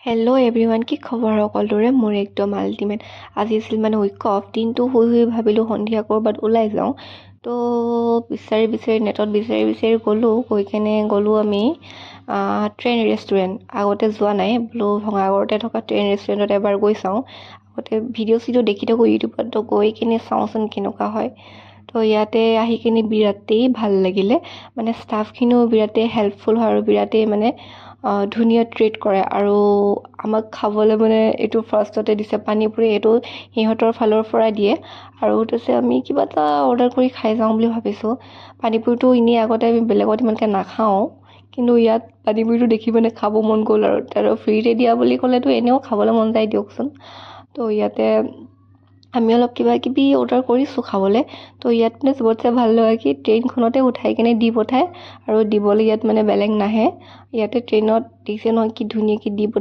Hello' everyone, কি খবৰ সকলোৰে? মোৰ একদম আল্টিমেট। আজি আছিল মানে উইক অফ। দিনটো শুই ভাবিলোঁ সন্ধিয়া ক'ৰবাত ওলাই যাওঁ। তো বিচাৰি নেটত বিচাৰি গ'লোঁ আমি ট্ৰেইন ৰেষ্টুৰেণ্ট। আগতে যোৱা নাই, বোলো ভঙাগড়তে থকা ট্ৰেইন ৰেষ্টুৰেণ্টত এবাৰ গৈ চাওঁ। আগতে ভিডিঅ' চিডিঅ' দেখি থাকোঁ ইউটিউবত, তো গৈ কিনে চাওঁচোন কেনেকুৱা হয়। তো ইয়াতে আহি কিনে বিৰাটেই ভাল লাগিলে। মানে ষ্টাফখিনিও বিৰাটেই হেল্পফুল হয় আৰু বিৰাটেই মানে ধুনীয়া ট্ৰিট কৰে। আৰু আমাক খাবলৈ মানে এইটো ফাৰ্ষ্টতে দিছে পানীপুৰি, এইটো সিহঁতৰ ফালৰ পৰা দিয়ে। আৰু তাৰপিছত আমি কিবা এটা অৰ্ডাৰ কৰি খাই যাওঁ বুলি ভাবিছোঁ। পানীপুৰিটো এনেই আগতে আমি বেলেগত ইমানকৈ নাখাওঁ, কিন্তু ইয়াত পানীপুৰিটো দেখি মানে খাব মন গ'ল আৰু ফ্ৰীতে দিয়া বুলি ক'লেতো এনেও খাবলৈ মন যায় দিয়কচোন। তো ইয়াতে আমি অলপ কিবা কিবি অৰ্ডাৰ কৰিছোঁ খাবলৈ। তো ইয়াত মানে চবতছে ভাল লগা কি ট্ৰেইনখনতে উঠাই কিনে দি পঠায় আৰু দিবলৈ ইয়াত মানে বেলেগ নাহে। ইয়াতে ট্ৰেইনত দিছে নহয় কি ধুনীয়াকৈ দি পঠায়।